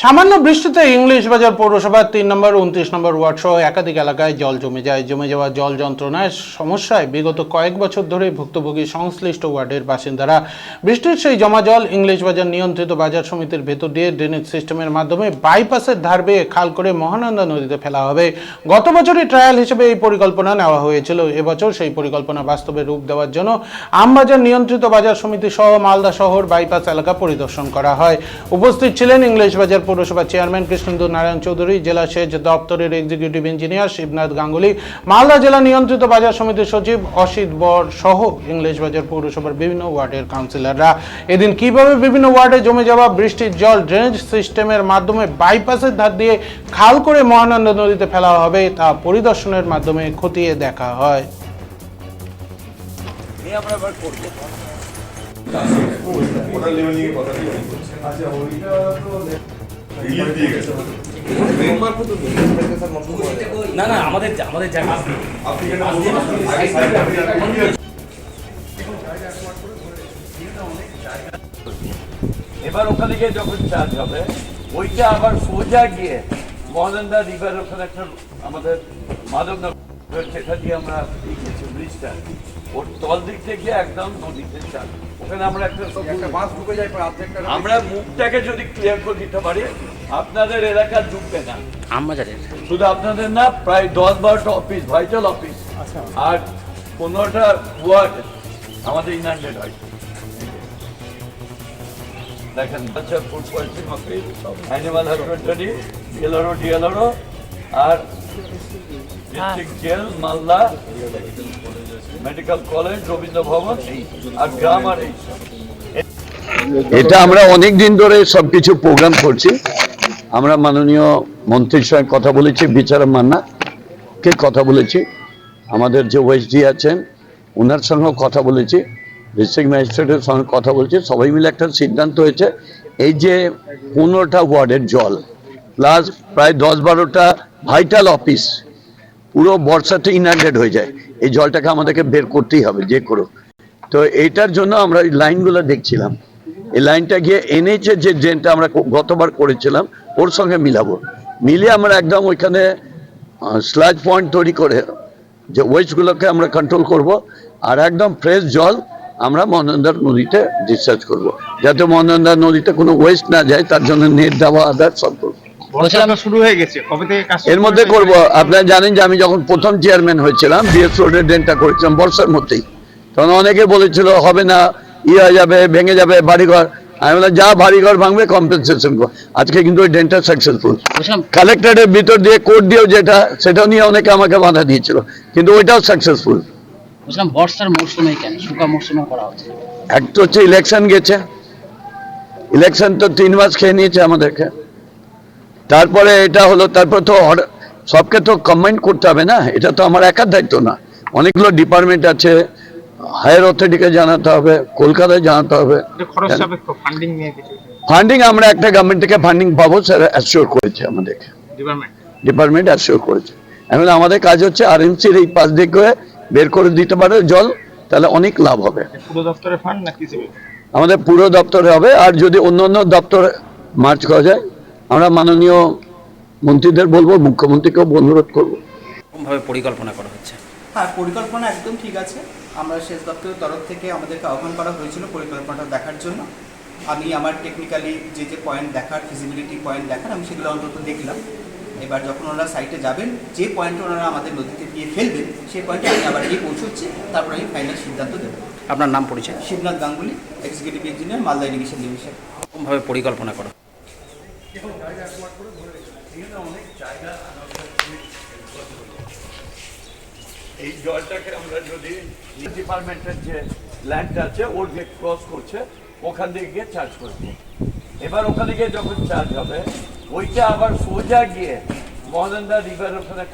সামান্য বৃষ্টিতে ইংলিশ বাজার পৌরসভার ৩ নম্বর ২৯ নম্বর ওয়ার্ড সহ একাধিক এলাকায় জল জমে যায়। জমে যাওয়া জল যন্ত্রণায় সমস্যায় বিগত কয়েক বছর ধরে ভুক্তভোগী সংশ্লিষ্ট ওয়ার্ডের বাসিন্দারা। বৃষ্টির সেই জমা জল ইংলিশ বাজার নিয়ন্ত্রিত বাজার সমিতির ভেতর দিয়ে ড্রেনেজ সিস্টেমের মাধ্যমে বাইপাসের ধার বেয়ে খাল করে মহানন্দা নদীতে ফেলা হবে। গত বছরই ট্রায়াল হিসেবে এই পরিকল্পনা নেওয়া হয়েছিল। এবছর সেই পরিকল্পনা বাস্তবে রূপ দেওয়ার জন্য আমবাজার নিয়ন্ত্রিত বাজার সমিতি সহ মালদা শহর বাইপাস এলাকা পরিদর্শন করা হয়। উপস্থিত ছিলেন ইংলিশ বাজার পৌরসভা চেয়ারম্যান কৃষ্ণেন্দু নারায়ণ চৌধুরী, জেলা সেচ দপ্তরের এক্সিকিউটিভ ইঞ্জিনিয়ার শিবনাথ গাঙ্গুলি, মালদা জেলা নিয়ন্ত্রিত বাজার সমিতির সচিব অসিত বর সহ ইংলিশ বাজার পৌরসভার বিভিন্ন ওয়ার্ডের কাউন্সিলররা। এদিন কিভাবে বিভিন্ন ওয়ার্ডে জমে যাওয়া বৃষ্টির জল ড্রেনেজ সিস্টেমের মাধ্যমে বাইপাসের ধার দিয়ে খাল করে মহানন্দা নদীতে ফেলা হবে তা পরিদর্শনের মাধ্যমে খতিয়ে দেখা হয়। না না আমাদের জায়গা এবার ওখানে গিয়ে যখন চার্জ হবে ওইটা আবার সোজা গিয়ে মহানন্দা রিভার ওখানে একটা আমাদের মাধবনগর সেটা দিয়ে আমরা দিয়েছি ব্রিজটা ওর তল দিক থেকে একদম নদীতে চার্জ। ওখানে আমরা একটা বাস ঢুকে যাই, আমরা মুখটাকে যদি ক্লিয়ার করে দিতে পারি আপনাদের এলাকা ঢুকবে না। আমবাজারের শুধু আপনাদের না, প্রায় 10-12টা অফিস, ভাইটাল অফিস আর 15টা ওয়ার্ড আমাদের ইনআন্ডেড হয়। দেখেন food poisoning office, animal husbandry, DLRO আর district jail Malda, medical college, Rabindra Bhavan আর গ্রাম আর এই। এটা আমরা অনেক দিন ধরে সবকিছু প্রোগ্রাম করছি। আমরা মাননীয় মন্ত্রীর সঙ্গে কথা বলেছি, বিচারক মান্নাকে কথা বলেছি, আমাদের যে ওএসডি আছেন ওনার সঙ্গেও কথা বলেছি, ডিস্ট্রিক্ট ম্যাজিস্ট্রেটের সঙ্গে কথা বলছি। সবাই মিলে একটা সিদ্ধান্ত হয়েছে, এই যে 15টা ওয়ার্ডের জল প্লাস প্রায় 10-12টা ভাইটাল অফিস পুরো বর্ষাতে ইনআন্ডেড হয়ে যায়, এই জলটাকে আমাদেরকে বের করতেই হবে যে করো। তো এইটার জন্য আমরা এই লাইনগুলো দেখছিলাম, এই লাইনটা গিয়ে এনেছে যে ড্রেনটা আমরা গতবার করেছিলাম ওর সঙ্গে মিলাবো, মিলিয়ে আমরা একদম ওইখানে স্লাজ পয়েন্ট তৈরি করে যে ওয়েস্টগুলোকে আমরা কন্ট্রোল করব আর একদম ফ্রেশ জল আমরা মহানন্দা নদীতে ডিসচার্জ করব, যাতে মহানন্দা নদীতে কোনো ওয়েস্ট না যায়, তার জন্য নেট দেওয়া আদার সব করবো। শুরু হয়ে গেছে, কবে থেকে কাজ এর মধ্যে করব। আপনারা জানেন যে আমি যখন প্রথম চেয়ারম্যান হয়েছিলাম বিএস রোডের ড্রেনটা করেছিলাম বর্ষার মধ্যেই, তখন অনেকে বলেছিল হবে না, হয়ে যাবে, ভেঙে যাবে বাড়িঘর। আমি বললাম যা বাড়িঘর ভাঙবে কম্পেনসেশন করবো। আজকে কিন্তু ওই ড্রেনটা সাকসেসফুল। কালেক্টরের ভিতর দিয়ে কোর্ট দিয়েও সেটাও নিয়ে অনেকে আমাকে বাধা দিয়েছিল, কিন্তু ওইটাও সাকসেসফুল। বর্ষার মৌসুমে কেন শুকা মৌসুমে করা হচ্ছে? একটা হচ্ছে ইলেকশন গেছে, ইলেকশন তো 3 মাস খেয়ে নিয়েছে আমাদেরকে, তারপরে এটা হলো, তারপর তো সবকে তো কম্বাইন করতে হবে না, এটা তো আমার একার দায়িত্ব না, অনেকগুলো ডিপার্টমেন্ট আছে, হায়ার অথরিটিকে জানাতে হবে, কলকাতায় জানাতে হবে। ফান্ডিং আমরা একটা গভর্নমেন্ট থেকে ফান্ডিং পাবো, স্যার অ্যাসিওর করেছে আমাদেরকে, ডিপার্টমেন্ট অ্যাসিওর করেছে। এখন আমাদের কাজ হচ্ছে আরএমসির এই পাশ দিক হয়ে বের করে দিতে পারে জল, তাহলে অনেক লাভ হবে। পুরো দপ্তরের ফান্ড নাকি আমাদের পুরো দপ্তরে হবে, আর যদি অন্য অন্য দপ্তরে মার্চ করা যায় আমরা মাননীয় মন্ত্রীদের বলবো, মুখ্যমন্ত্রীকেও অনুরোধ করবো। ভাবে পরিকল্পনা করা হচ্ছে? হ্যাঁ, পরিকল্পনা একদম ঠিক আছে। আমরা সেচ দপ্তরের তরফ থেকে আমাদেরকে আহ্বান করা হয়েছিল পরিকল্পনাটা দেখার জন্য। আমি আমার টেকনিক্যালি যে পয়েন্ট দেখার, ফিজিবিলিটি পয়েন্ট দেখার, আমি সেগুলো অন্তত দেখলাম। এবার যখন ওনারা সাইটে যাবেন, যে পয়েন্টে ওনারা আমাদের নদীতে দিয়ে ফেলবেন সেই পয়েন্টে আমি আবার গিয়ে পৌঁছচ্ছি, তারপর আমি ফাইনাল সিদ্ধান্ত দেবো। আপনার নাম পরিচয়? Shibnath Ganguly, executive engineer, Malda irrigation division. ভাবে পরিকল্পনা করা? এই জলটাকে আমরা যদি ডিপার্টমেন্টের যে ল্যান্ড আছে ওর যে ক্রস করছে ওখান থেকে গিয়ে চার্জ করবো। এবার ওখানে গিয়ে যখন চার্জ হবে ওইটা আবার সোজা গিয়ে মহানন্দা রিভার ওখানে